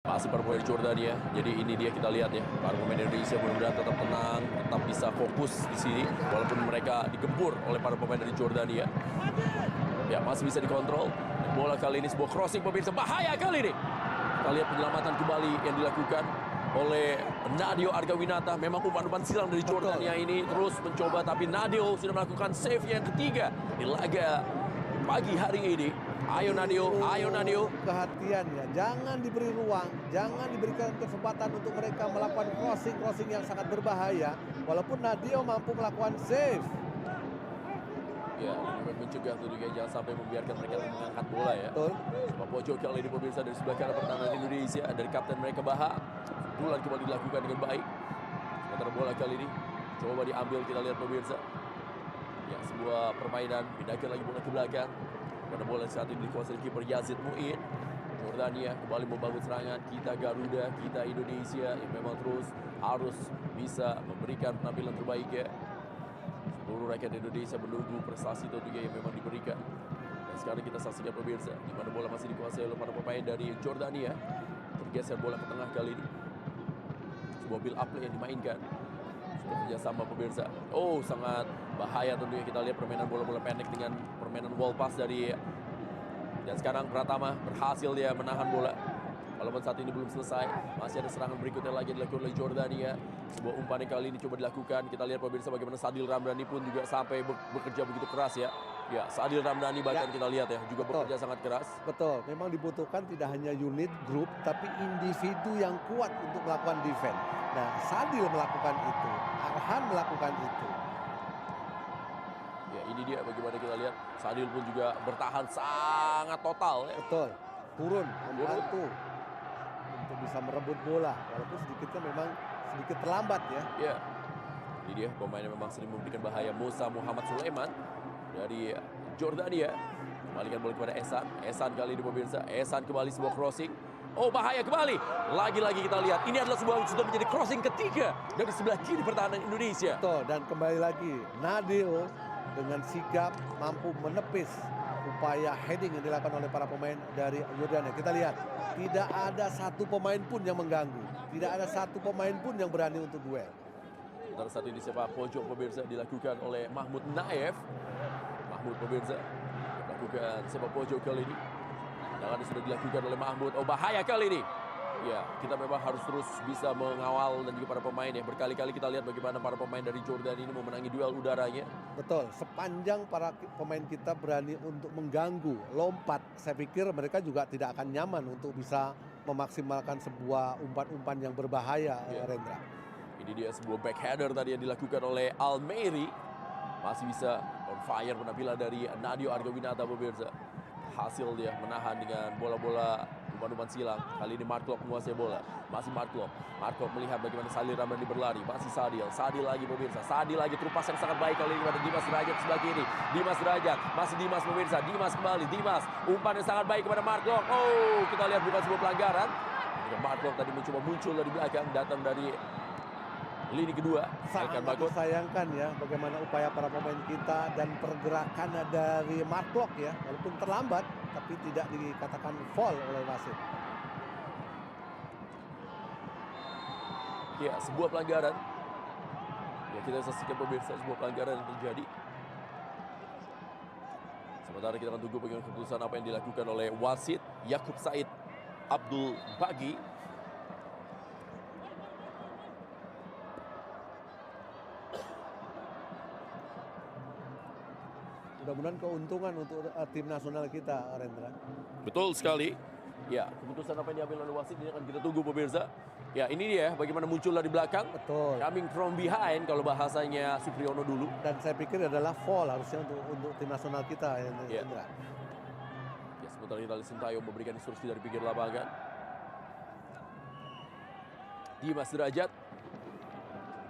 Masih para pemain Jordania. Jadi ini dia kita lihat ya, para pemain Indonesia mudah-mudahan tetap tenang, tetap bisa fokus di sini walaupun mereka digempur oleh para pemain dari Jordania. Ya, masih bisa dikontrol. Bola kali ini sebuah crossing pemirsa, bahaya kali ini. Kita lihat penyelamatan kembali yang dilakukan oleh Nadeo Argawinata. Memang umpan-umpan silang dari Jordania ini terus mencoba, tapi Nadeo sudah melakukan save yang ketiga di laga pagi hari ini. Ayo Nadeo, ayo Nadeo. Kehatian ya, jangan diberi ruang, jangan diberikan kesempatan untuk mereka melakukan crossing yang sangat berbahaya. Walaupun Nadeo mampu melakukan save. Ya, lebih mencegah tuh juga, jangan sampai membiarkan mereka mengangkat bola ya. Betul. Coba pojok kali ini pemirsa dari sebelah kanan pertahanan Indonesia, dari kapten mereka Baha. Bulan kembali dilakukan dengan baik. Sementara bola kali ini coba diambil, kita lihat pemirsa. Ya, sebuah permainan, pindahkan lagi bola ke belakang. Pada bola saat ini dikuasai kiper Yazid Mu'in. Jordania kembali membangun serangan. Kita Garuda, kita Indonesia yang memang terus harus bisa memberikan penampilan terbaik ya. Seluruh rakyat Indonesia menunggu prestasi tentunya yang memang diberikan. Dan sekarang kita saksikan pemirsa, di mana bola masih dikuasai oleh para pemain dari Jordania. Tergeser bola ke tengah kali ini. Sebuah build up play yang dimainkan. Sudah kerjasama pemirsa. Oh, sangat bahaya tentunya, kita lihat permainan bola-bola pendek dengan permainan wall pass dari. Dan sekarang Pratama berhasil dia menahan bola. Walaupun saat ini belum selesai, masih ada serangan berikutnya lagi dilakukan oleh Jordania. Sebuah umpan yang kali ini coba dilakukan. Kita lihat pemirsa bagaimana Sadil Ramdhani pun juga sampai bekerja begitu keras ya. Ya, Sadil Ramdhani bahkan kita lihat ya, juga bekerja sangat keras. Betul, memang dibutuhkan tidak hanya unit, grup, tapi individu yang kuat untuk melakukan defense. Nah, Sadil melakukan itu, Arhan melakukan itu. Ya, ini dia bagaimana kita lihat. Sadil pun juga bertahan sangat total ya. Betul, turun, membantu untuk bisa merebut bola. Walaupun sedikitnya memang sedikit terlambat ya. Ya, ini dia pemain yang memang sering memberikan bahaya, Musa Muhammad Sulaiman dari Jordania. Kembalikan bola kepada Ehsan. Ehsan kali ini pemirsa. Ehsan kembali sebuah crossing. Oh, bahaya kembali. Lagi-lagi kita lihat. Ini adalah sebuah sudah menjadi crossing ketiga dari sebelah kiri pertahanan Indonesia. Betul, dan kembali lagi Nadeo dengan sigap mampu menepis upaya heading yang dilakukan oleh para pemain dari Jordania. Kita lihat, tidak ada satu pemain pun yang mengganggu. Tidak ada satu pemain pun yang berani untuk duel. Sementara saat ini sepak pojok pemirsa dilakukan oleh Mahmud Naef. Mahmud pemirsa melakukan sepak pojok kali ini. Jangan sudah dilakukan oleh Mahmud. Oh, bahaya kali ini. Ya, kita memang harus terus bisa mengawal dan juga para pemain ya. Berkali-kali kita lihat bagaimana para pemain dari Jordan ini memenangi duel udaranya. Betul, sepanjang para pemain kita berani untuk mengganggu, lompat, saya pikir mereka juga tidak akan nyaman untuk bisa memaksimalkan sebuah umpan-umpan yang berbahaya, Rendra. Ini dia sebuah backheader tadi yang dilakukan oleh Almeiri. Masih bisa on fire penampilan dari Nadeo Argawinata pemirsa. Hasil dia menahan dengan bola-bola umpan-umpan silang. Kali ini Mark Klok menguasai bola. Masih Mark Klok. Mark Klok melihat bagaimana Sadil Ramdhani berlari. Masih Sadil. Sadil lagi pemirsa. Sadil lagi, terupas yang sangat baik kali ini kepada Dimas Derajat sebelah kiri. Dimas Derajat. Masih Dimas pemirsa. Dimas kembali. Dimas. Umpan yang sangat baik kepada Mark Klok. Oh, kita lihat bukan sebuah pelanggaran. Mark Klok tadi mencoba muncul dari belakang. Datang dari lini kedua. Sangat disayangkan ya bagaimana upaya para pemain kita dan pergerakan dari Mark Klok ya. Walaupun terlambat tapi tidak dikatakan foul oleh wasit. Ya, sebuah pelanggaran. Ya, kita saksikan pemirsa sebuah pelanggaran yang terjadi. Sementara kita akan tunggu bagaimana keputusan apa yang dilakukan oleh wasit Yakub Said Abdul Bagi. Mudah-mudahan keuntungan untuk tim nasional kita, Rendra. Betul sekali. Ya, keputusan apa yang diambil oleh wasit ini akan kita tunggu pemirsa. Ya, ini dia bagaimana muncul dari belakang. Betul. Coming from behind kalau bahasanya Supriyono dulu. Dan saya pikir adalah foul harusnya untuk tim nasional kita, Rendra. Ya, sementara kita lihat Sintayong memberikan instruksi dari pinggir lapangan. Dimas Derajat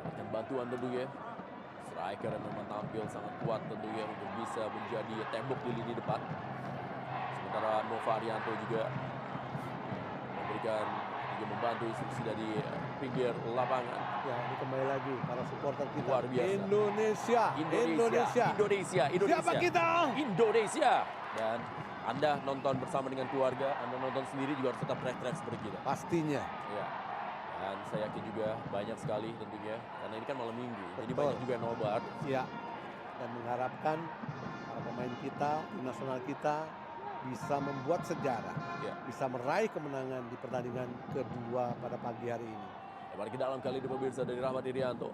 akan bantuan tentunya. Striker yang memang tampil sangat kuat tentunya untuk bisa menjadi tembok di lini depan. Sementara Nova Arianto juga memberikan, juga membantu instruksi dari pinggir lapangan. Ya, ini kembali lagi para supporter kita. Luar biasa. Indonesia. Siapa kita? Indonesia. Dan Anda nonton bersama dengan keluarga, Anda nonton sendiri juga harus tetap teriak-teriak seperti kita. Pastinya. Ya. Dan saya yakin juga banyak sekali tentunya, karena ini kan malam minggu, jadi Betul. banyak juga yang nobar. Ya. Dan mengharapkan para pemain kita, tim nasional kita bisa membuat sejarah, Ya. bisa meraih kemenangan di pertandingan kedua pada pagi hari ini. Lebar ke dalam kali ini pemirsa dari Rahmat Irianto.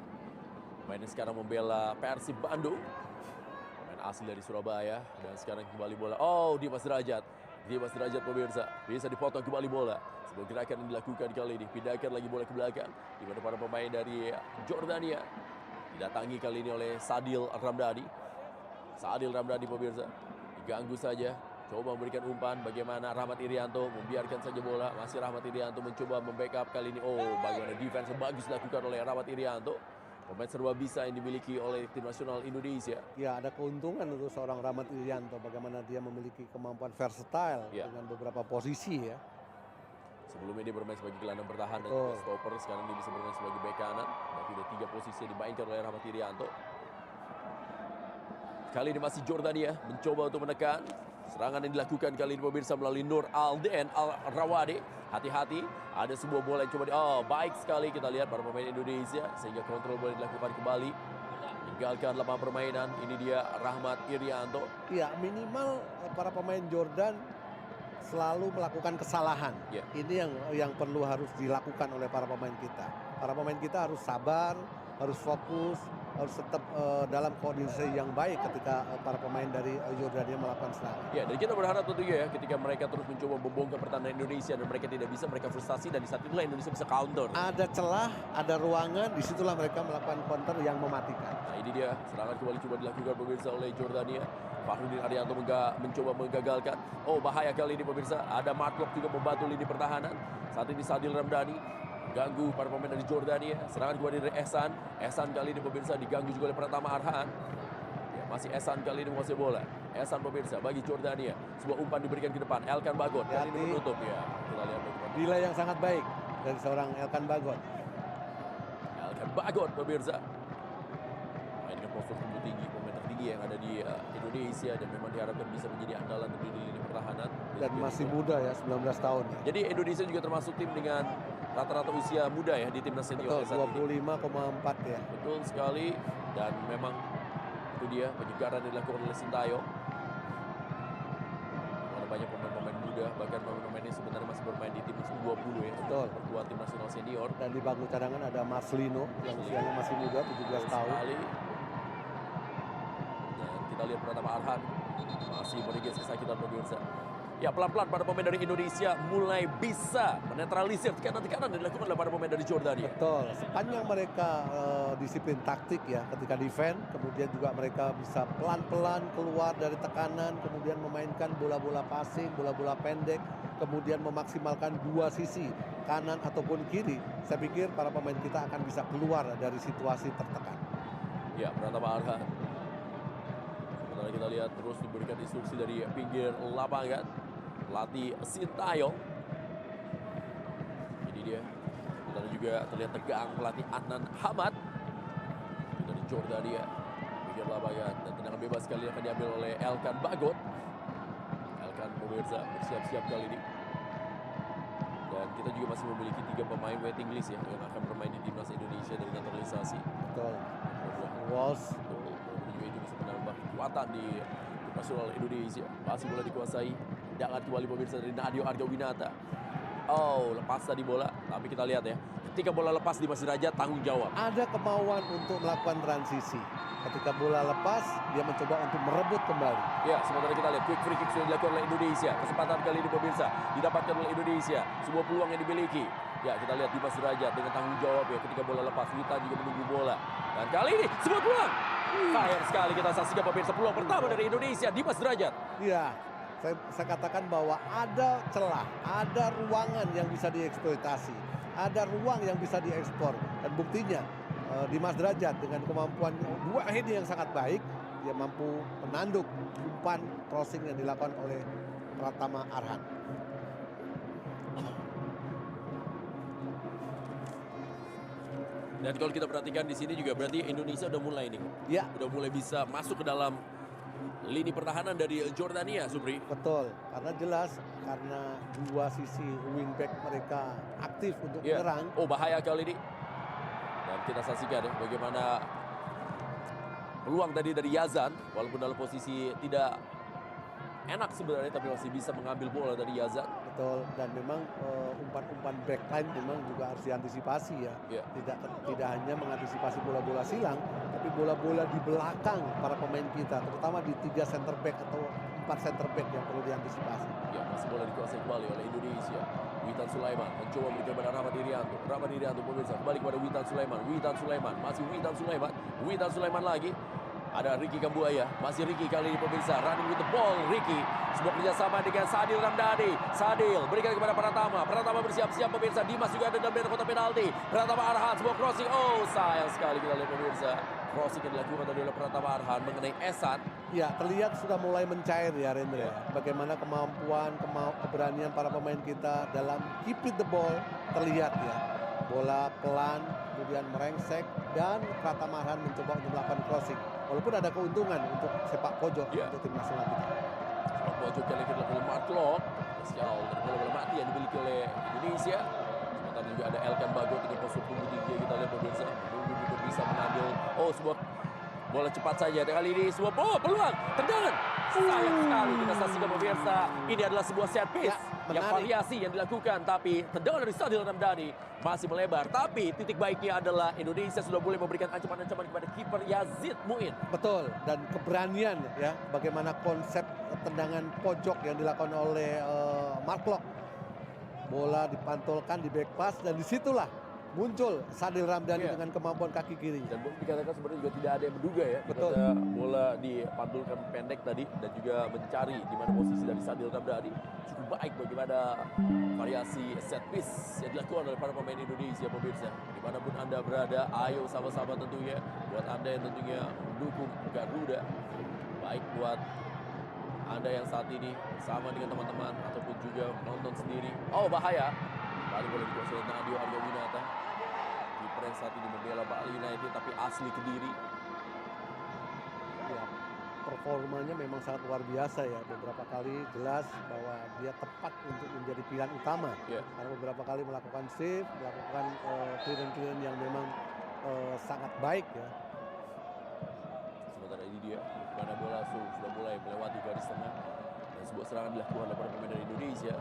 Pemain yang sekarang membela Persib Bandung. Pemain asli dari Surabaya. Dan sekarang kembali bola. Oh, Dimas Derajat. Dimas Derajat pemirsa. Bisa dipotong kembali bola. Sebuah gerakan yang dilakukan kali ini. Pindahkan lagi bola ke belakang. Di mana para pemain dari Jordania. Didatangi kali ini oleh Sadil Ramdhani. Sadil Ramdhani pemirsa. Diganggu saja. Coba memberikan umpan, bagaimana Rahmat Irianto membiarkan saja bola. Masih Rahmat Irianto mencoba membackup kali ini. Oh, bagaimana defense yang bagus dilakukan oleh Rahmat Irianto. Pemain serba bisa yang dimiliki oleh tim nasional Indonesia. Ya, ada keuntungan untuk seorang Rahmat Irianto, bagaimana dia memiliki kemampuan versatile Ya. dengan beberapa posisi ya. Sebelumnya dia bermain sebagai gelandang bertahan dan Betul. juga stopper. Sekarang dia bisa bermain sebagai bek kanan. Berarti ada 3 posisi yang dimainkan oleh Rahmat Irianto. Kali ini masih Jordania mencoba untuk menekan. Serangan yang dilakukan kali ini pemirsa melalui Nur Alden Al-Rawade. Hati-hati, ada sebuah bola yang coba oh, baik sekali kita lihat para pemain Indonesia sehingga kontrol bola dilakukan kembali. Tinggalkan lapangan permainan. Ini dia Rahmat Irianto. Ya, minimal para pemain Jordan selalu melakukan kesalahan. Ya. Ini yang perlu harus dilakukan oleh para pemain kita. Para pemain kita harus sabar, harus fokus, harus tetap dalam kondisi yang baik ketika para pemain dari Jordania melakukan serangan. Ya, dan kita berharap tentunya ya ketika mereka terus mencoba membongkar pertahanan Indonesia dan mereka tidak bisa, mereka frustasi dan di saat itulah Indonesia bisa counter. Ada celah, ada ruangan, disitulah mereka melakukan counter yang mematikan. Nah, ini dia serangan kembali coba dilakukan pemirsa oleh Jordania. Fakhrudin Arianto mencoba menggagalkan. Oh, bahaya kali ini pemirsa. Ada Marklock juga membantu lini pertahanan. Saat ini Sadil Ramdhani ganggu para pemain dari Jordania. Serangan kembali dari Ehsan. Ehsan kali ini pemirsa diganggu juga oleh Pratama Arhan. Ya, masih Ehsan kali ini menguasai bola. Ehsan pemirsa bagi Jordania. Sebuah umpan diberikan ke depan. Elkan Bagot kali ini menutup ya. Kita lihat bagaimana. Delay yang sangat baik dari seorang Elkan Bagot. Elkan Bagot pemirsa. Main dengan postur tumbuh tinggi, pemain tertinggi yang ada di Indonesia dan memang diharapkan bisa menjadi andalan di lini pertahanan. Dan masih muda ya, 19 tahun ya. Jadi Indonesia juga termasuk tim dengan rata-rata usia muda ya di timnas senior Betul, saat ini. 25,4 ya. Betul sekali dan memang itu dia penyegaran yang dilakukan oleh Sintayong. Ada banyak pemain-pemain muda, bahkan pemain-pemain ini sebenarnya masih bermain di timnas U20 ya. Betul. Pertuan tim nasional senior. Dan di bangku cadangan ada Mas Lino yang usianya masih muda, 17 tahun. Sekali. Dan kita lihat Pratama Arhan masih menigis kesakitan pemirsa. Ya, pelan-pelan para pemain dari Indonesia mulai bisa menetralisir tekanan-tekanan yang dilakukan oleh para pemain dari Jordania. Betul, sepanjang mereka disiplin taktik ya ketika defend, kemudian juga mereka bisa pelan-pelan keluar dari tekanan, kemudian memainkan bola-bola passing, bola-bola pendek, kemudian memaksimalkan dua sisi, kanan ataupun kiri. Saya pikir para pemain kita akan bisa keluar dari situasi tertekan. Ya, Pratama Arhan. Sementara kita lihat terus diberikan instruksi dari pinggir lapangan. Pelatih Sintayong. Ini dia. Dan juga terlihat tegang pelatih Adnan Hamad dari Jordania. Pinggir lapangan dan tendangan bebas kali akan diambil oleh Elkan Bagot. Elkan pemirsa bersiap-siap kali ini. Dan kita juga masih memiliki 3 pemain waiting list ya yang akan bermain di timnas Indonesia dari naturalisasi. Betul. Walsh. Betul. Juga itu bisa menambah kekuatan di tim nasional Indonesia. Masih bola dikuasai. Jangan kembali pemirsa dari Nadio Argawinata. Oh, lepas tadi bola. Tapi kita lihat ya. Ketika bola lepas di Mas Derajat, tanggung jawab. Ada kemauan untuk melakukan transisi. Ketika bola lepas, dia mencoba untuk merebut kembali. Ya, sementara kita lihat quick free kick sudah dilakukan oleh Indonesia. Kesempatan kali ini pemirsa didapatkan oleh Indonesia. Sebuah peluang yang dimiliki. Ya, kita lihat di Mas Derajat dengan tanggung jawab ya ketika bola lepas. Witan juga menunggu bola. Dan kali ini sebuah peluang. Fire sekali kita saksikan pemirsa peluang pertama dari Indonesia di Mas Derajat. Iya, saya katakan bahwa ada celah, ada ruangan yang bisa dieksploitasi, ada ruang yang bisa diekspor. Dan buktinya Dimas Derajat dengan kemampuan dua heading yang sangat baik, dia mampu menanduk umpan crossing yang dilakukan oleh Pratama Arhan. Dan kalau kita perhatikan di sini juga berarti Indonesia udah mulai nih. Ya, Udah mulai bisa masuk ke dalam lini pertahanan dari Jordania, Supri. Betul, karena jelas karena dua sisi wingback mereka aktif untuk Ya. menyerang. Oh, bahaya kali ini. Dan kita saksikan ya bagaimana peluang tadi dari Yazan, walaupun dalam posisi tidak enak sebenarnya, tapi masih bisa mengambil bola dari Yazan. Betul, dan memang umpan-umpan backline memang juga harus diantisipasi ya. Ya. Tidak hanya mengantisipasi bola-bola silang, tapi bola-bola di belakang para pemain kita, terutama di 3 center back atau 4 center back yang perlu diantisipasi. Ya, masih bola dikuasai kembali oleh Indonesia. Witan Sulaiman mencoba memberikan kepada Rahmat Irianto. Rahmat Irianto pemirsa kembali kepada Witan Sulaiman. Witan Sulaiman, masih Witan Sulaiman. Witan Sulaiman lagi. Ada Ricky Kambuaya, masih Ricky kali ini pemirsa. Running with the ball, Ricky. Sebuah kerjasama dengan Sadil Ramdhani. Sadil berikan kepada Pratama. Pratama bersiap-siap pemirsa. Dimas juga ada dalam daerah kotak penalti. Pratama Arhan, sebuah crossing. Oh, sayang sekali kita lihat pemirsa. Crossing yang dilakukan tadi oleh Pratama Arhan mengenai Esan. Ya, terlihat sudah mulai mencair ya Rendra. Bagaimana kemampuan, keberanian para pemain kita dalam keep it the ball terlihat ya. Bola pelan, kemudian merengsek, dan Pratama Arhan mencoba untuk melakukan crossing. Walaupun ada keuntungan untuk sepak pojok untuk tim nasional kita. Sepak pojok yang dilakukan oleh Mark Locke. Spesial dari bola-bola mati yang dimiliki oleh Indonesia. Sementara juga ada Elkan Bagot dengan posisi punggung tinggi. Kita lihat pemirsa. Menunggu untuk bisa mengambil. Oh, sebuah bola cepat saja. Kali ini sebuah peluang. Tendangan. Sayang sekali kita saksikan pemirsa. Ini adalah sebuah set piece. Yang variasi yang dilakukan. Tapi tendangan dari Sadil Ramdhani masih melebar. Tapi titik baiknya adalah Indonesia sudah boleh memberikan ancaman-ancaman kepada kiper Yazid Muin. Betul, dan keberanian ya. Bagaimana konsep tendangan pojok yang dilakukan oleh Mark Locke. Bola dipantulkan di back pass, dan disitulah muncul Sadil Ramdhani dengan kemampuan kaki kirinya. Dan boleh dikatakan sebenarnya juga tidak ada yang menduga ya. Betul. Ketika bola dipantulkan pendek tadi dan juga mencari di mana posisi dari Sadil Ramdhani. Cukup baik bagaimana variasi set piece yang dilakukan oleh para pemain Indonesia pemirsa. Dimanapun Anda berada, ayo sama-sama tentunya. Buat Anda yang tentunya mendukung Garuda. Baik buat Anda yang saat ini bersama dengan teman-teman ataupun juga menonton sendiri. Oh, bahaya. Bali boleh dikuasai Nadio Argawinata. Kiper yang saat ini membela Bali United tapi asli Kediri. Ya, performanya memang sangat luar biasa ya. Beberapa kali jelas bahwa dia tepat untuk menjadi pilihan utama. Karena beberapa kali melakukan save, melakukan clearance yang memang sangat baik ya. Sementara ini dia, mana bola sudah mulai melewati garis tengah. Dan sebuah serangan dilakukan oleh para pemain dari Indonesia.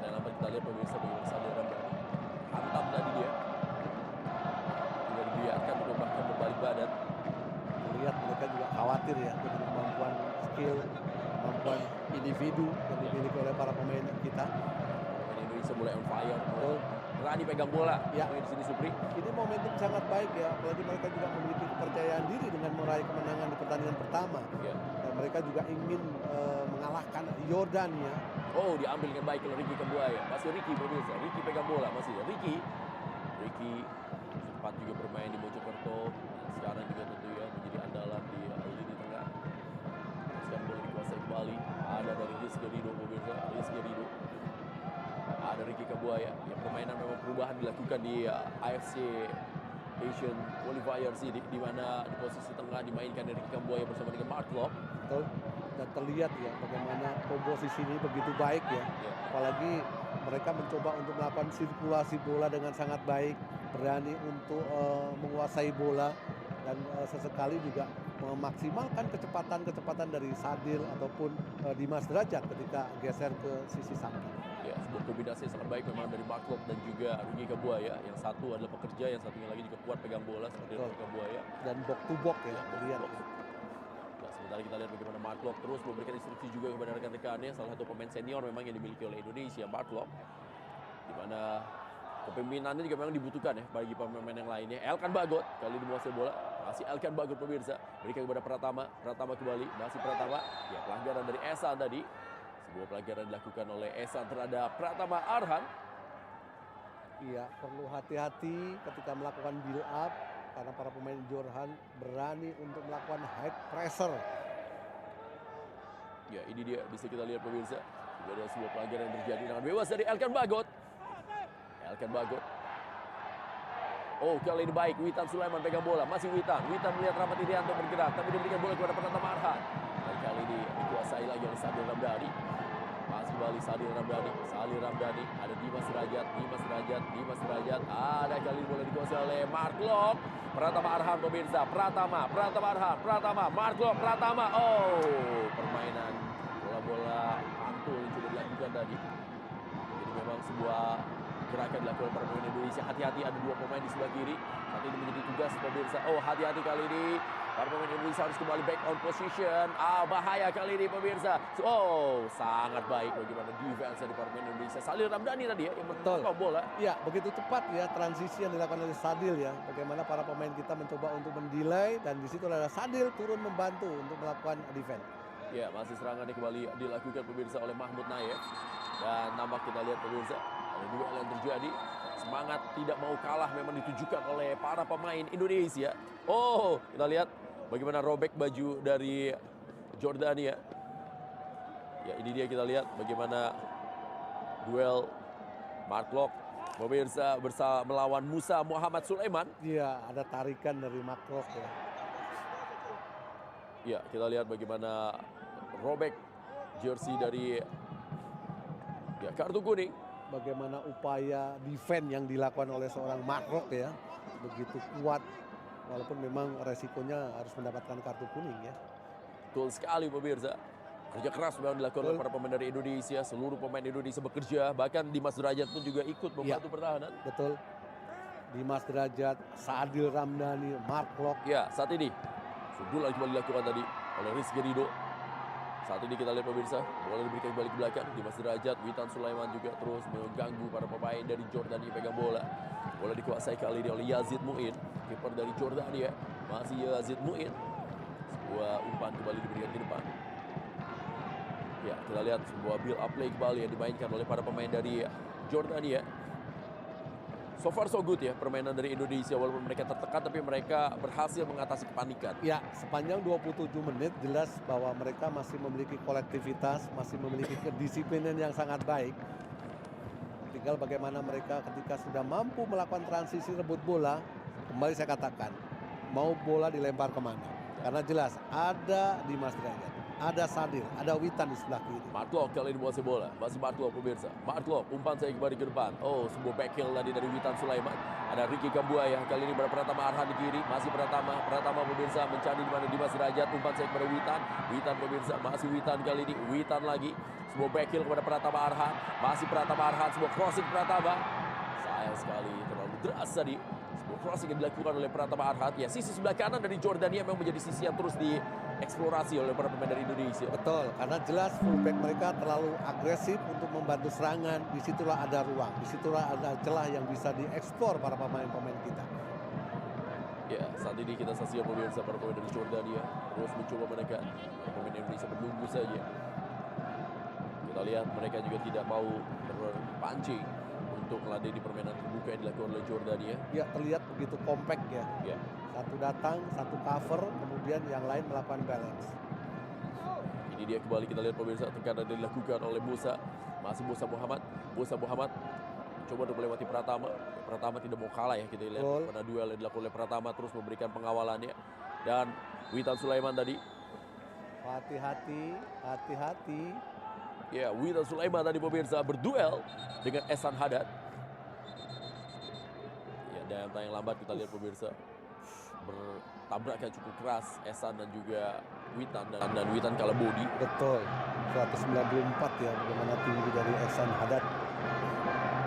Dan lambat kita lihat pemirsa bagaimana Sadil Ramdhani. Hantam tadi dia. Tidak dibiarkan untuk bahkan berbalik badan. Lihat mereka juga khawatir ya dengan kemampuan skill, kemampuan individu yang dimiliki oleh para pemain kita. Pemain Indonesia mulai on fire. Betul. Berani pegang bola. Ya. Di sini Supri. Ini momentum sangat baik ya, apalagi mereka juga memiliki kepercayaan diri dengan meraih kemenangan di pertandingan pertama. Dan mereka juga ingin mengalahkan Yordania. Oh, diambil dengan baik oleh Ricky Kambuaya. Masih Ricky pemirsa. Ricky pegang bola masih ya. Ricky sempat juga bermain di Mojokerto. Sekarang juga tentunya menjadi andalan di lini tengah. Sekarang boleh dikuasai kembali. Ada dari Rizky Ridho pemirsa. Rizky Ridho. Ada Ricky Kambuaya. Ya, permainan memang perubahan dilakukan di AFC Asian Qualifiers ini, di mana di posisi tengah dimainkan Ricky Kambuaya bersama dengan Mark Locke. Betul. Dan terlihat ya bagaimana komposisi ini begitu baik ya. Apalagi mereka mencoba untuk melakukan sirkulasi bola dengan sangat baik, berani untuk menguasai bola, dan sesekali juga memaksimalkan kecepatan dari Sadil ataupun Dimas Derajat ketika geser ke sisi samping. Ya, sebuah kombinasi yang sangat baik memang dari Mark Locke dan juga Ricky Kambuaya. Yang satu adalah pekerja, yang satunya lagi juga kuat pegang bola seperti Ricky Kambuaya. Dan box to box ya, terlihat. Sementara kita lihat bagaimana Mark Locke terus memberikan instruksi juga kepada rekan-rekannya. Salah satu pemain senior memang yang dimiliki oleh Indonesia, Mark Locke. Di mana kepemimpinannya juga memang dibutuhkan ya bagi pemain yang lainnya. Elkan Bagot kali ini menguasai bola. Masih Elkan Bagot pemirsa. Berikan kepada Pratama. Pratama kembali. Masih Pratama. Ya, pelanggaran dari Esan tadi. Sebuah pelanggaran dilakukan oleh Esan terhadap Pratama Arhan. Iya, perlu hati-hati ketika melakukan build up. Karena para pemain Jorhan berani untuk melakukan high pressure. Ya, ini dia bisa kita lihat pemirsa. Juga ada sebuah pelanggaran yang terjadi dengan bebas dari Elkan Bagot. Elkan Bagot. Oh, kali ini baik. Witan Sulaiman pegang bola. Masih Witan. Witan melihat Rahmat Irianto bergerak. Tapi diberikan bola kepada Pratama Arhan. Dan kali dikuasai lagi oleh Sadil Ramdhani. Pas kembali Sadil Ramdhani, ada Dimas Derajat, ada kali ini bola dikuasai oleh Mark Lok. Pratama Arhan pemirsa, Pratama Arhan, Mark Lok, oh permainan bola-bola pantul yang coba dilakukan tadi. Jadi memang sebuah gerakan dilakukan para pemain Indonesia. Hati-hati, ada 2 pemain di sebelah kiri. Saat ini menjadi tugas pemirsa. Oh, hati-hati kali ini. Para pemain Indonesia harus kembali back on position. Bahaya kali ini pemirsa. Oh, sangat baik bagaimana defense dari para pemain Indonesia. Sadil Ramdhani tadi ya yang menangkap bola. Ya, begitu cepat ya transisi yang dilakukan oleh Sadil ya. Bagaimana para pemain kita mencoba untuk mendelay dan di situ ada Sadil turun membantu untuk melakukan defense. Ya, masih serangan yang kembali dilakukan pemirsa oleh Mahmud Naif. Dan nampak kita lihat pemirsa, ada duel yang terjadi. Semangat tidak mau kalah memang ditujukan oleh para pemain Indonesia. Oh, kita lihat bagaimana robek baju dari Jordania. Ya, ini dia kita lihat bagaimana duel Mark Lok pemirsa bersama melawan Musa Muhammad Sulaiman. Iya, ada tarikan dari Mark Lok ya. Ya, kita lihat bagaimana robek jersey dari kartu kuning. Bagaimana upaya defense yang dilakukan oleh seorang Mark Lok ya. Begitu kuat walaupun memang resikonya harus mendapatkan kartu kuning ya. Betul sekali pemirsa. Kerja keras memang dilakukan oleh para pemain dari Indonesia. Seluruh pemain Indonesia bekerja. Bahkan Dimas Derajat pun juga ikut membantu pertahanan. Betul. Dimas Derajat, Sadil Ramdhani, Mark Lok. Ya, saat ini sundulan kembali dilakukan tadi oleh Rizky Ridho. Saat ini kita lihat pemirsa, bola diberikan kembali ke belakang. Dimas Derajat, Witan Sulaiman juga terus mengganggu para pemain dari Jordania pegang bola. Bola dikuasai kali ini oleh Yazid Mu'in, kiper dari Jordania. Masih Yazid Mu'in. Sebuah umpan kembali diberikan ke depan. Ya, kita lihat sebuah build up play kembali yang dimainkan oleh para pemain dari Jordania. So far so good ya permainan dari Indonesia, walaupun mereka tertekan tapi mereka berhasil mengatasi kepanikan. Ya, sepanjang 27 menit jelas bahwa mereka masih memiliki kolektivitas, masih memiliki kedisiplinan yang sangat baik. Tinggal bagaimana mereka ketika sudah mampu melakukan transisi rebut bola, kembali saya katakan, mau bola dilempar kemana. Karena jelas ada Dimas Derajat, ada Sadil, ada Witan di sebelah kiri. Mark Lok kali ini menguasai bola. Masih Mark Lok pemirsa. Mark Lok umpan saya kembali ke depan. Oh, sebuah back heel tadi dari Witan Sulaiman. Ada Ricky Kambuaya kali ini pada Pratama Arhan di kiri. Masih Pratama pemirsa mencari di mana Dimas Derajat. Umpan saya kepada Witan. Witan pemirsa, masih Witan kali ini. Witan lagi. Sebuah back heel kepada Pratama Arhan. Masih Pratama Arhan, sebuah crossing Pratama. Sayang sekali terlalu deras tadi. Sebuah crossing yang dilakukan oleh Pratama Arhan. Ya, sisi sebelah kanan dari Jordania memang menjadi sisi yang terus dieksplorasi oleh para pemain dari Indonesia. Betul, karena jelas fullback mereka terlalu agresif untuk membantu serangan. Disitulah ada ruang, disitulah ada celah yang bisa dieksplor para pemain-pemain kita. Ya, saat ini kita saksikan pemirsa para pemain dari Jordania terus mencoba menekan. Pemain Indonesia menunggu saja. Kita lihat mereka juga tidak mau terpancing untuk meladeni permainan terbuka yang dilakukan oleh Jordania. Ya, terlihat begitu kompak ya. Ya. Satu datang, satu cover, kemudian yang lain melakukan balance. Ini dia kembali kita lihat pemirsa, tekanan yang dilakukan oleh Musa. Masih Musa Muhammad. Coba untuk melewati Pratama. Pratama tidak mau kalah ya, kita lihat pada duel yang dilakukan oleh Pratama terus memberikan pengawalannya. Dan Witan Sulaiman tadi. Hati-hati. Ya, Witan Sulaiman tadi pemirsa berduel dengan Ehsan Haddad. Ya, dan yang lambat kita lihat pemirsa bertabrakan cukup keras Ehsan dan juga Witan dan Witan kalah body. Betul, 194 ya bagaimana tinggi dari Ehsan Haddad.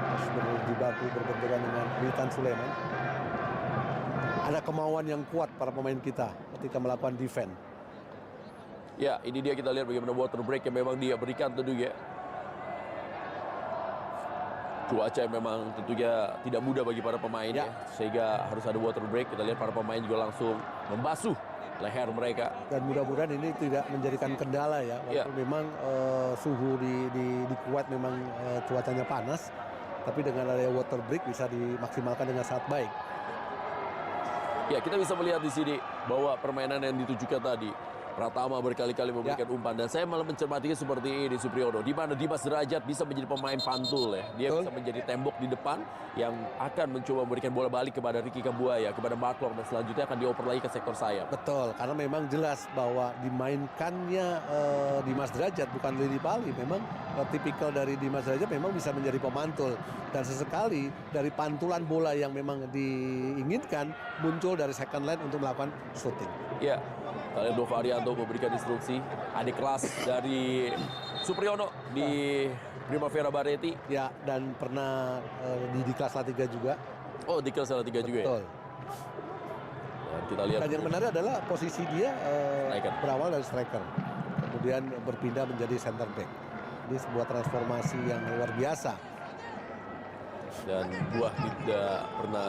Harus berjibaku berbenturan dengan Witan Sulaiman. Ada kemauan yang kuat para pemain kita ketika melakukan defense. Ya, ini dia kita lihat bagaimana water break yang memang dia berikan tentunya. Cuaca yang memang tentunya tidak mudah bagi para pemain ya. Sehingga harus ada water break. Kita lihat para pemain juga langsung membasuh leher mereka. Dan mudah-mudahan ini tidak menjadikan kendala ya. Walaupun memang suhu di Kuwait memang cuacanya panas. Tapi dengan adanya water break bisa dimaksimalkan dengan sangat baik. Ya, kita bisa melihat di sini bahwa permainan yang ditujukan tadi Pratama berkali-kali memberikan umpan dan saya malah mencermatinya seperti ini Supriyono, di mana Dimas Derajat bisa menjadi pemain pantul ya. Dia Betul. bisa menjadi tembok di depan yang akan mencoba memberikan bola balik kepada Ricky Kambuaya, kepada Mark Locke, dan selanjutnya akan dioper lagi ke sektor sayap. Betul, karena memang jelas bahwa dimainkannya Dimas Derajat bukan Lili Pali. Memang tipikal dari Dimas Derajat memang bisa menjadi pemantul. Dan sesekali dari pantulan bola yang memang diinginkan muncul dari second line untuk melakukan shooting. Ya, kalian Dova Arianto memberikan instruksi adik kelas dari Supriyono di Primavera Bareti. Ya, dan pernah di kelas La 3 juga. Oh, di kelas 3 juga ya. Betul. Dan kita lihat Dan yang menarik adalah posisi dia Striker. berawal dari striker, kemudian berpindah menjadi center back. Ini sebuah transformasi yang luar biasa. dan buah tidak pernah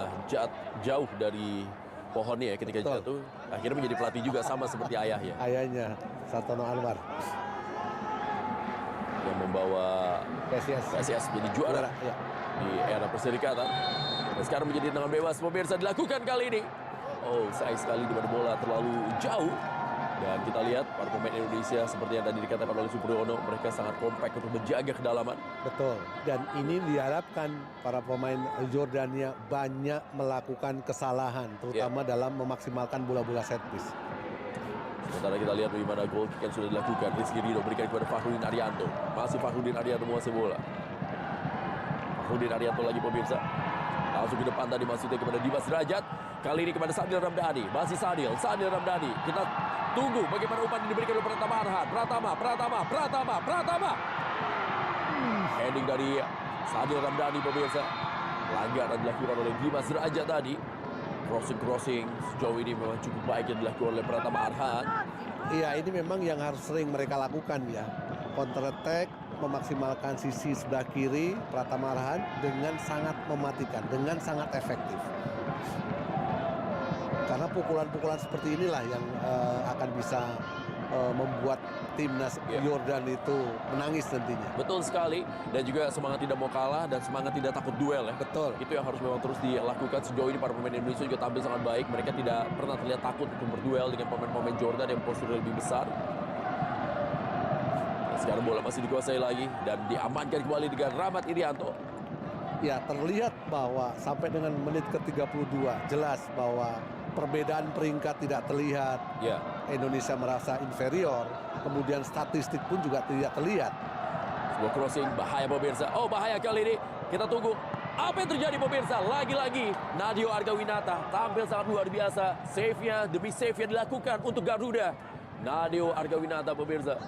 jauh dari pohonnya ya ketika Betul. jatuh. Akhirnya menjadi pelatih juga sama seperti ayahnya Ayahnya Sartono Anwar, yang membawa PSIS PSIS menjadi juara Ya. di era perserikatan. Dan sekarang menjadi tendangan bebas pemirsa dilakukan kali ini. Oh, sayang sekali di mana bola terlalu jauh. Dan kita lihat para pemain Indonesia seperti yang tadi dikatakan oleh Supriyono, mereka sangat kompak untuk menjaga kedalaman. Betul. Dan ini diharapkan para pemain Jordania banyak melakukan kesalahan, terutama dalam memaksimalkan bola-bola set piece. Sementara kita lihat bagaimana gol kick yang sudah dilakukan. Rizky Ridho berikan kepada Fakhrudin Arianto. Masih Fakhrudin Arianto menguasai bola. Fakhrudin Arianto lagi pemirsa. Langsung ke depan tadi maksudnya kepada Dimas Derajat. Kali ini kepada Sadil Ramdhani. Masih Sadil Ramdhani. Kita tunggu bagaimana umpan yang diberikan oleh Pratama Arhan. Pratama. Heading dari Sadil Ramdhani pemirsa. Pelanggaran dilakukan oleh Dimas Derajat tadi. Crossing sejauh ini memang cukup baik yang dilakukan oleh Pratama Arhan. Iya, ini memang yang harus sering mereka lakukan ya. Counter attack, memaksimalkan sisi sebelah kiri Pratama Arhan dengan sangat mematikan, dengan sangat efektif. Karena pukulan-pukulan seperti inilah yang akan bisa membuat timnas Jordan itu menangis nantinya. Betul sekali, dan juga semangat tidak mau kalah dan semangat tidak takut duel ya. Betul. Itu yang harus memang terus dilakukan. Sejauh ini para pemain Indonesia juga tampil sangat baik. Mereka tidak pernah terlihat takut untuk berduel dengan pemain-pemain Jordan yang posturnya lebih besar. Dan sekarang bola masih dikuasai lagi dan diamankan kembali dengan Rahmat Irianto. Ya, terlihat bahwa sampai dengan menit ke-32 jelas bahwa perbedaan peringkat tidak terlihat. Ya, Indonesia merasa inferior, kemudian statistik pun juga tidak terlihat. sebuah crossing bahaya pemirsa. Oh, bahaya kali ini. Kita tunggu apa yang terjadi pemirsa. Lagi-lagi Nadeo Argawinata tampil sangat luar biasa. Save-nya demi save yang dilakukan untuk Garuda. Nadeo Argawinata pemirsa.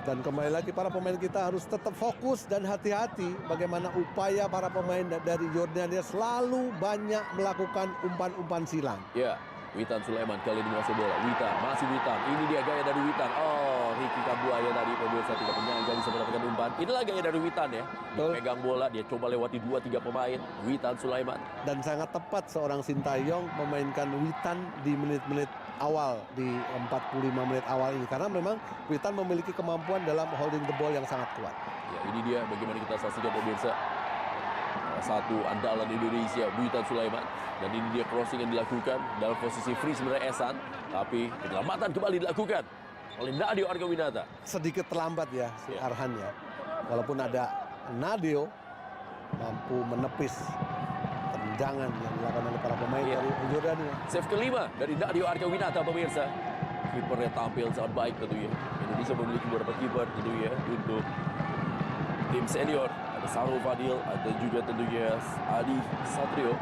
Dan kembali lagi para pemain kita harus tetap fokus dan hati-hati bagaimana upaya para pemain dari Jordania selalu banyak melakukan umpan-umpan silang. Ya, Witan Sulaiman kali ini menguasai bola. Masih Witan. Ini dia gaya dari Witan. Oh, Ricky Kambuaya tadi pemirsa tidak menyangka bisa mendapatkan umpan. Inilah gaya dari Witan ya. Dia Betul. pegang bola, dia coba lewati 2-3 pemain. Witan Sulaiman. Dan sangat tepat seorang Sintayong memainkan Witan di menit-menit awal, di 45 menit awal ini. Karena memang Witan memiliki kemampuan dalam holding the ball yang sangat kuat. Ya, ini dia bagaimana kita saksikan pemirsa. Salah satu andalan Indonesia, Witan Sulaiman. Dan ini dia crossing yang dilakukan dalam posisi free sebenarnya Esan. Tapi penyelamatan kembali dilakukan oleh Nadeo Argawinata. Sedikit terlambat ya si Arhan ya. Walaupun ada Nadeo mampu menepis tendangan yang dilakukan oleh para pemain dari Jordania. Save kelima dari Nadeo Argawinata pemirsa. Kipernya tampil sangat baik tentunya. Indonesia memiliki beberapa kiper tentunya untuk tim senior. Ada Sarul Fadil, ada juga tentunya Adi Satrio.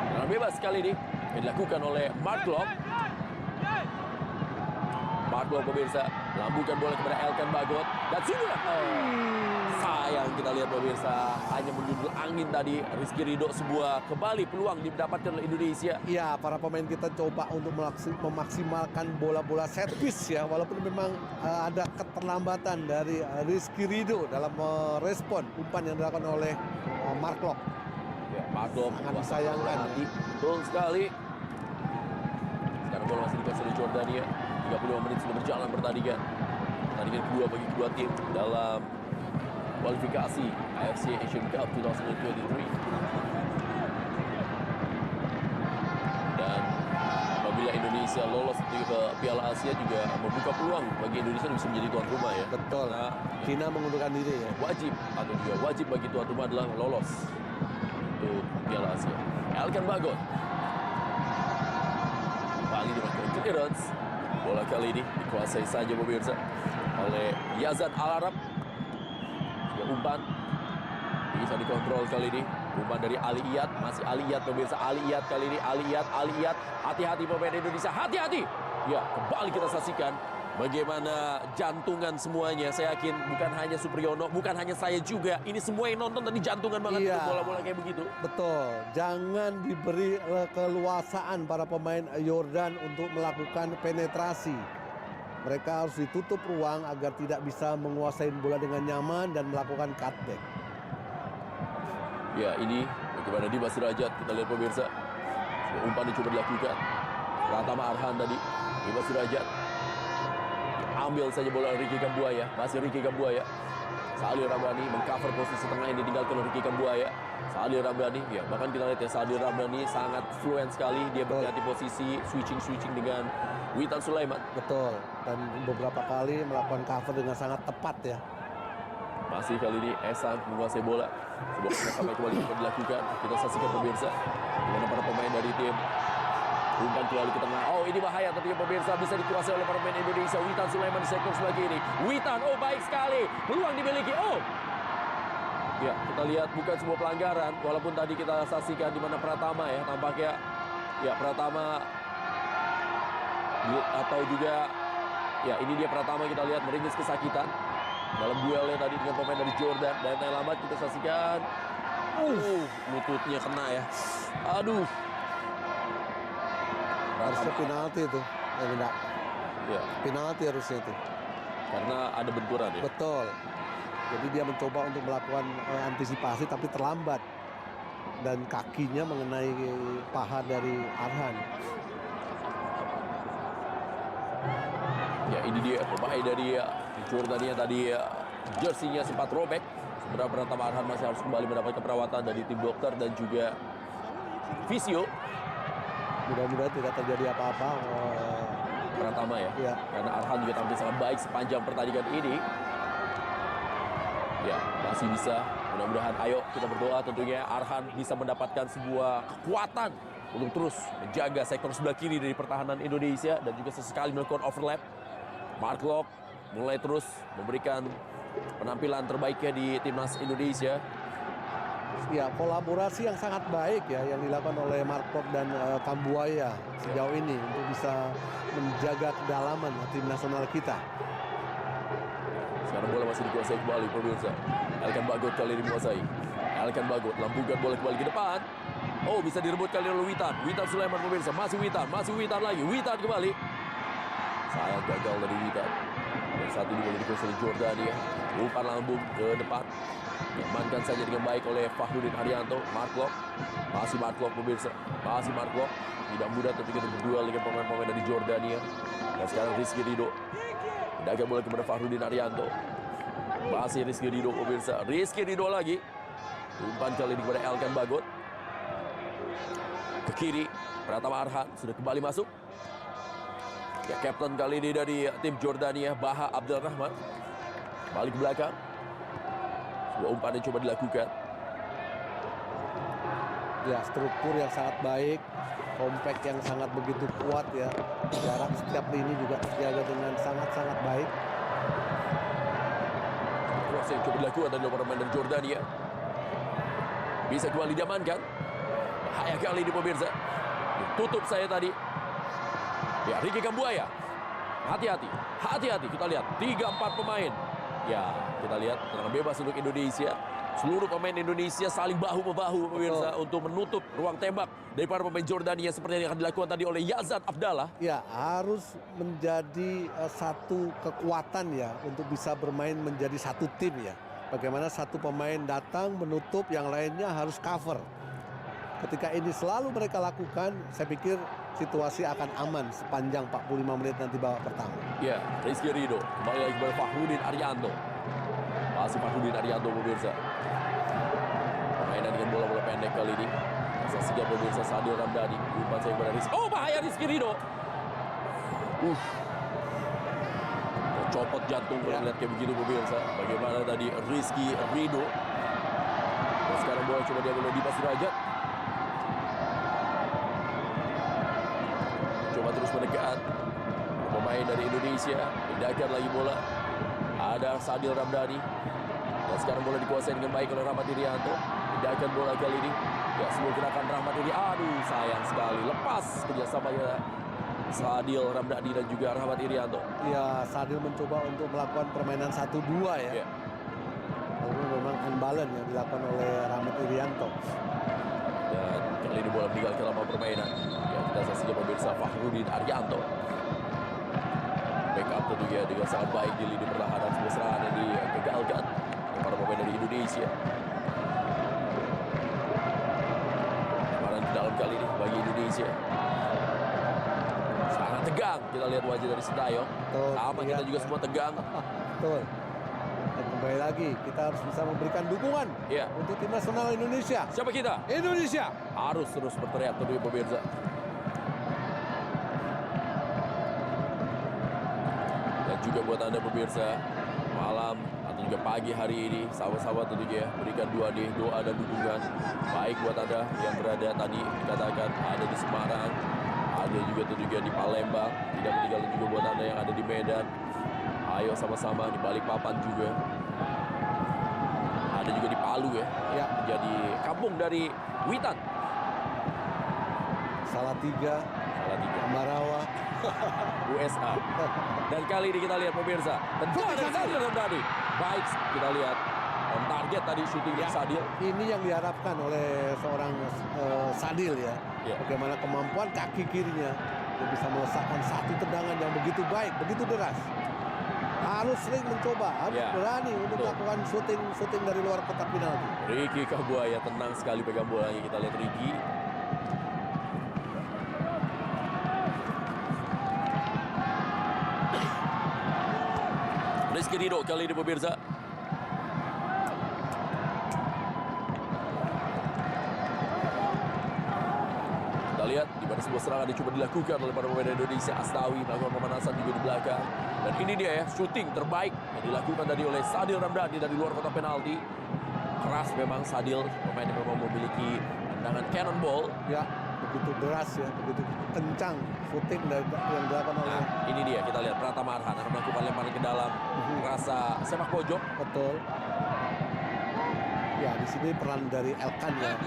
Tendangan bebas kali ini yang dilakukan oleh Mark Locke. Mark Locke pemirsa melambungkan bola kepada Elkan Bagot dan sudah sayang kita lihat pemirsa hanya menjudul angin tadi. Rizky Ridho sebuah kembali peluang didapatkan oleh Indonesia. Iya, para pemain kita coba untuk memaksimalkan bola-bola set piece ya. Walaupun memang ada keterlambatan dari Rizky Ridho dalam merespon umpan yang dilakukan oleh Mark Locke. Ya, Mark Locke Sangat disayangkan. Betul sekali. Sekarang bola masih dikuasai oleh Jordania. 35 menit sudah berjalan pertandingan. Pertandingan kedua bagi kedua tim dalam kualifikasi AFC Asian Cup 2023. Dan apabila Indonesia Indonesia lolos ke Piala Asia juga membuka peluang bagi Indonesia untuk bisa menjadi tuan rumah ya. Betul. Karena Cina mengundurkan diri ya. wajib atau juga wajib bagi tuan rumah adalah lolos untuk Piala Asia. Elkan Bagot kembali dimainkan clearance. Bola kali ini dikuasai saja pemirsa oleh Yazan Al-Arab. Juga umpan bisa dikontrol kali ini. Umpan dari Ali Iyad, masih Ali Iyad pemirsa. Ali Iyad kali ini, Ali Iyad. Hati-hati pemain Indonesia, hati-hati. Ya, kembali kita saksikan bagaimana jantungan semuanya. Saya yakin bukan hanya Supriyono, bukan hanya saya juga. Ini semua yang nonton tadi jantungan banget untuk bola-bola kayak begitu. Betul. Jangan diberi keleluasaan para pemain Yordan untuk melakukan penetrasi. Mereka harus ditutup ruang agar tidak bisa menguasai bola dengan nyaman dan melakukan cutback. Ya, ini bagaimana Dimas Derajat, kita lihat pemirsa. Umpan dicoba dilakukan. Pratama Arhan tadi, Dimas Derajat. Ambil saja bola Ricky Kambuaya, masih Ricky Kambuaya. Salih Ramdhani mengcover posisi tengah yang ditinggalkan oleh Ricky Kambuaya. Salih Ramdhani, ya bahkan kita lihat ya Salih Ramdhani sangat fluent sekali. Dia berganti posisi, switching dengan Witan Sulaiman. Betul, dan beberapa kali melakukan cover dengan sangat tepat ya. Masih kali ini Ehsan menguasai bola. Sebuah sampai kembali dilakukan. Kita saksikan pemirsa dimana para pemain dari tim umpan kembali ke tengah. Oh, ini bahaya tentunya pemirsa, bisa dikuasai oleh para pemain Indonesia. Witan Sulaiman di sektor sebelah kiri. Witan, oh baik sekali. Peluang dimiliki. Oh. Ya, kita lihat bukan sebuah pelanggaran. Walaupun tadi kita saksikan di mana Pratama ya tampaknya ya Pratama atau juga ya ini dia Pratama kita lihat meringis kesakitan dalam duelnya tadi dengan pemain dari Jordan. Dan yang lambat kita saksikan lututnya kena ya. Aduh. Harusnya penalti itu. Enggak. Ya. Penalti harusnya itu. Karena ada benturan ya. Betul. Jadi dia mencoba untuk melakukan antisipasi tapi terlambat. Dan kakinya mengenai paha dari Arhan. Ya, ini dia pemain dari Jordania tadi jersinya sempat robek. Sebenarnya Pratama Arhan masih harus kembali mendapatkan perawatan dari tim dokter dan juga fisio. Mudah-mudahan tidak terjadi apa-apa. Pratama ya. Ya. Karena Arhan juga tampil sangat baik sepanjang pertandingan ini. Ya, masih bisa. Mudah-mudahan ayo kita berdoa tentunya Arhan bisa mendapatkan sebuah kekuatan untuk terus menjaga sektor sebelah kiri dari pertahanan Indonesia dan juga sesekali melakukan overlap. Mark Locke mulai terus memberikan penampilan terbaiknya di timnas Indonesia. Ya, kolaborasi yang sangat baik ya yang dilakukan oleh Mark Locke dan Kambuaya sejauh ini untuk bisa menjaga kedalaman tim nasional kita. Sekarang bola masih dikuasai kembali pemirsa. Elkan Bagot kali ini menguasai. Elkan Bagot lambungkan bola kembali ke depan. Oh, bisa direbut kali oleh Witan. Witan Sulaiman pemirsa. Masih Witan lagi. Witan kembali. Sayang gagal dari Witan. Dan saat ini bola dikuasai oleh Jordania. Umpan lambung ke depan. Diamankan saja dengan baik oleh Fahrudin Haryanto. Mark Locke. Masih Mark Locke pemirsa. Masih Mark Locke. Tidak mudah tentunya untuk berduel dengan pemain-pemain dari Jordania. Dan sekarang Rizky Ridho. Dagang bola kepada Fahrudin Haryanto. Masih Rizky Ridho pemirsa. Rizky Ridho lagi. Umpan kali ini kepada Elkan Bagot. Ke kiri. Pratama Arhan sudah kembali masuk. Ya, kapten kali ini dari tim Jordania, Baha Abdul Rahman. Balik ke belakang. Sebuah umpan yang coba dilakukan. Ya, struktur yang sangat baik. Compact yang sangat begitu kuat ya. Jarak setiap lini juga terjaga dengan sangat-sangat baik. Cross yang coba dilakukan dari pemain dari Jordania. Bisa kembali diamankan. Bahaya kali ini pemirsa. Tutup saya tadi. Ya, Ricky Kambuaya. Hati-hati. Kita lihat 3-4 pemain. Ya, kita lihat tendangan bebas untuk Indonesia. Seluruh pemain Indonesia saling bahu-membahu pemirsa untuk menutup ruang tembak dari para pemain Jordania seperti yang akan dilakukan tadi oleh Yazan Abdallah. Ya, harus menjadi satu kekuatan ya untuk bisa bermain menjadi satu tim ya. Bagaimana satu pemain datang menutup, yang lainnya harus cover. Ketika ini selalu mereka lakukan, saya pikir situasi akan aman sepanjang 45 menit nanti babak pertama. Ya, Rizky Ridho kembali lagi kepada Fahrudin Haryanto. Masih Fahrudin Haryanto pemirsa. Permainan dengan bola-bola pendek kali ini. Saksikan pemirsa Sadil Ramdhani. Umpan saya kepada Rizky. Oh, bahaya Rizky Ridho. Copot jantung kalau melihat kayak begitu pemirsa. Bagaimana tadi Rizky Ridho. Dan sekarang bola coba diambil oleh Dimas Derajat. Coba terus mendekat. Pemain dari Indonesia pindahkan lagi bola. Ada Sadil Ramdhani. Dan sekarang bola dikuasai dengan baik oleh Rahmat Irianto. Pindahkan bola kali ini. Ya, sebuah gerakan Rahmat Irianto. Aduh, sayang sekali. Lepas kerjasamanya Sadil Ramdhani dan juga Rahmat Irianto. Ya, Sadil mencoba untuk melakukan permainan 1-2 ya. Lalu memang unbalance yang dilakukan oleh Rahmat Irianto. Dan kali ini bola meninggalkan lama permainan. Ya, kita saksikan pemirsa Fahrudin Arianto. Backup tentunya dengan sangat baik di lini pertahanan, sebuah serangan yang digagalkan oleh para pemain dari Indonesia. Lemparan ke dalam kali ini bagi Indonesia. Sangat tegang, kita lihat wajah dari Sintayong. Sama kita juga semua tegang. Betul. Dan kembali lagi, kita harus bisa memberikan dukungan untuk tim nasional Indonesia. Siapa kita? Indonesia. Harus terus berteriak tentunya pemirsa. Dan juga buat Anda pemirsa, malam atau juga pagi hari ini, sama-sama tentunya berikan doa dan dukungan. Baik buat Anda yang berada tadi dikatakan ada di Semarang, ada juga tentunya di Palembang, tidak ketinggalan juga buat Anda yang ada di Medan. Ayo sama-sama di Balikpapan juga. Ada juga di Palu ya. Menjadi kampung dari Witan. Salatiga. Ambarawa. USA. Dan kali ini kita lihat pemirsa, tendangan dari Sadil Ramdhani. Baik, kita lihat on target tadi shooting dari Sadil. Ini yang diharapkan oleh seorang Sadil ya. Bagaimana kemampuan kaki kirinya yang bisa melesakkan satu tendangan yang begitu baik, begitu deras. Harus sering mencoba, harus berani untuk melakukan shooting dari luar kotak penalti. Ricky Kambuaya tenang sekali pegang bolanya. Kita lihat Ricky. Rizky Ridho kali ini pemirsa. Kita lihat di mana sebuah serangan dicoba dilakukan oleh para pemain Indonesia. Asnawi melakukan pemanasan juga di belakang. Dan ini dia ya, shooting terbaik yang dilakukan tadi oleh Sadil Ramdhani dari luar kotak penalti. Keras memang Sadil, pemain yang memang memiliki tendangan cannonball. Ya, begitu deras ya, begitu kencang shooting yang dilakukan oleh. Ini dia, kita lihat Pratama Arhan akan melakukan lemparan ke dalam rasa sepak pojok. Betul. Ya, di sini peran dari Elkan ya.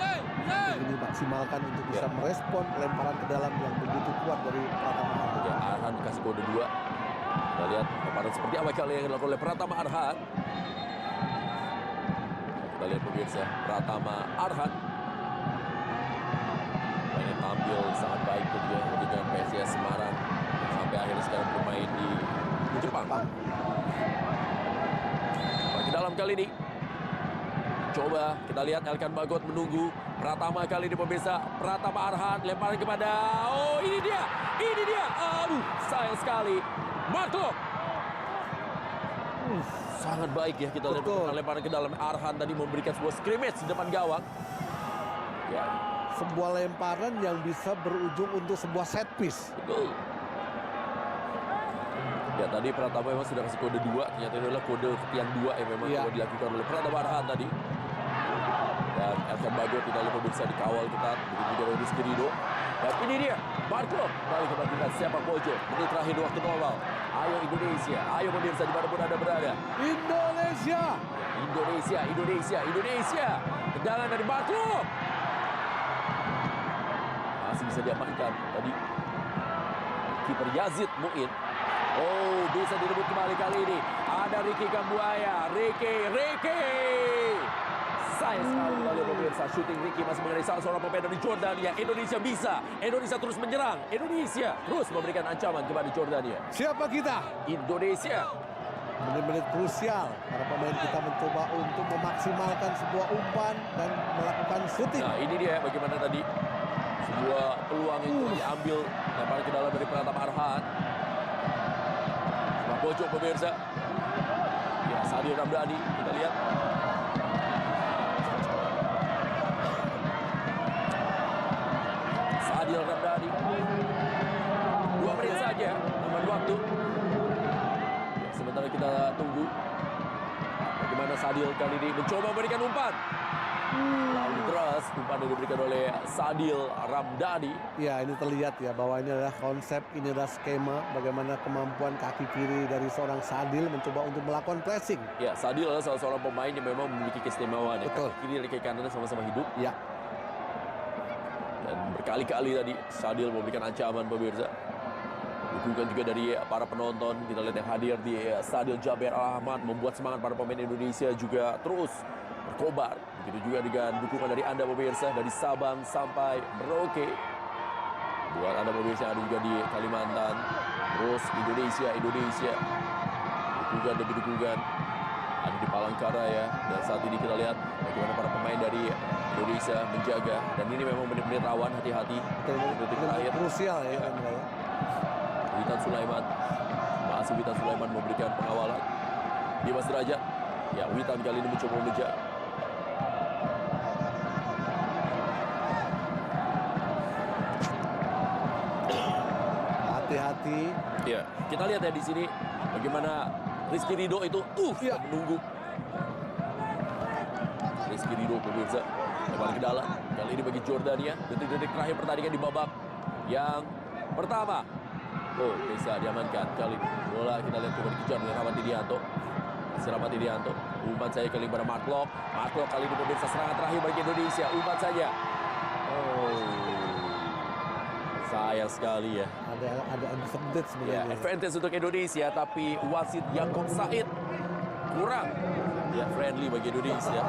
Ini dimaksimalkan untuk bisa merespon lemparan ke dalam yang begitu kuat dari Pratama Arhan. Ya, Arhan kasih kode 2. Kita lihat lemparan seperti apa kali yang dilakukan oleh Pratama Arhan. Kita lihat pemirsa, Pratama Arhan banyak tampil sangat baik juga dengan PSIS Semarang sampai akhirnya sekarang bermain di Jepang. Ke dalam kali ini, coba kita lihat Elkan Bagot menunggu Pratama kali ini pemirsa. Pratama Arhan lemparan kepada, oh ini dia, aduh sayang sekali. Marco sangat baik ya, kita lihat lemparan ke dalam. Arhan tadi memberikan sebuah scrimmage di depan gawang. Ya. Sebuah lemparan yang bisa berujung untuk sebuah set piece. Betul. Ya tadi Pratama memang sudah kasih kode 2. Ternyata ini adalah kode yang 2 yang memang coba dilakukan oleh Pratama Arhan tadi. Dan Elkan Bagot kita lihat pemirsa dikawal ketat. Begitu juga oleh Rizky Ridho. Dan ini dia, Marco kembali kebangkitan sepak pojok. Menit terakhir waktu normal. Ayo Indonesia, ayo pemirsa dimanapun Anda berada. Indonesia. Tendangan dari Marco. Masih bisa diamankan tadi kiper Yazid Muin. Oh, bisa direbut kembali kali ini. Ada Ricky Kambuaya. Ricky. Sayang sekali kali pemirsa, shooting Ricky masih mengenai salah seorang pemain dari Jordania. Indonesia bisa. Indonesia terus menyerang. Indonesia terus memberikan ancaman kepada Jordania. Siapa kita? Indonesia. Menit-menit krusial. Para pemain kita mencoba untuk memaksimalkan sebuah umpan dan melakukan shooting. Nah, ini dia bagaimana tadi sebuah peluang itu diambil lemparan ke dalam dari Pratama Arhan. Sepak pojok pemirsa. Ya, Sadil Ramdhani kita lihat. Sadil Ramdhani. 2 menit saja. Nomor Sadil kali ini mencoba memberikan umpan. Lalu terus umpan yang diberikan oleh Sadil Ramdhani. Ya, ini terlihat ya bahwa ini adalah konsep, ini adalah skema bagaimana kemampuan kaki kiri dari seorang Sadil mencoba untuk melakukan pressing. Ya, Sadil adalah salah seorang pemain yang memang memiliki keistimewaan. Ya. Betul. Kaki kiri dan kaki kanannya sama-sama hidup. Ya, Dan berkali-kali tadi Sadil memberikan ancaman pemirsa. Dukungan juga dari para penonton. Kita lihat yang hadir di Stadion Jaber Al-Ahmad membuat semangat para pemain Indonesia juga terus berkobar. Begitu juga dengan dukungan dari Anda pemirsa dari Sabang sampai Merauke. Buat Anda pemirsa yang ada juga di Kalimantan. Terus Indonesia. Dukungan demi dukungan. Ada di Palangkaraya. Dan saat ini kita lihat bagaimana para pemain dari Indonesia menjaga. Dan ini memang benar-benar rawan, hati-hati. Detik terakhir. krusial ya. Witan Sulaiman. Masih Witan Sulaiman memberikan pengawalan. Dimas Derajat. Ya, Witan kali ini mencoba mengejar. Hati-hati. Ya, kita lihat ya di sini bagaimana Rizky Ridho itu Ya. menunggu. Rizky Ridho pemirsa lebar ke dalam. Kali ini bagi Jordania. Detik-detik terakhir pertandingan di babak yang pertama. Oh, bisa diamankan kali ini. Bola kita lihat coba dikejar oleh Rahmat Irianto. Masih Rahmat Irianto. Umpan saya kali ini pada Mark Locke. Mark Locke kali ini pemirsa serangan terakhir bagi Indonesia. Umpan saja. Oh, sayang sekali ya. Ada advantage Ya, sebenarnya. advantage untuk Indonesia, tapi wasit Yaakob Said kurang ya friendly bagi Indonesia.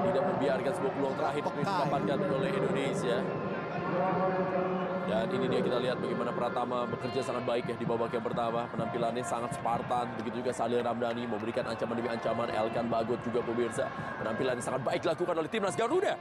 Tidak membiarkan sebuah peluang terakhir Peka didapatkan oleh Indonesia. Dan ini dia kita lihat bagaimana Pratama bekerja sangat baik ya di babak yang pertama. Penampilannya sangat Spartan. Begitu juga Sadil Ramdhani memberikan ancaman demi ancaman. Elkan Bagot juga pemirsa. Penampilannya sangat baik dilakukan oleh timnas Garuda.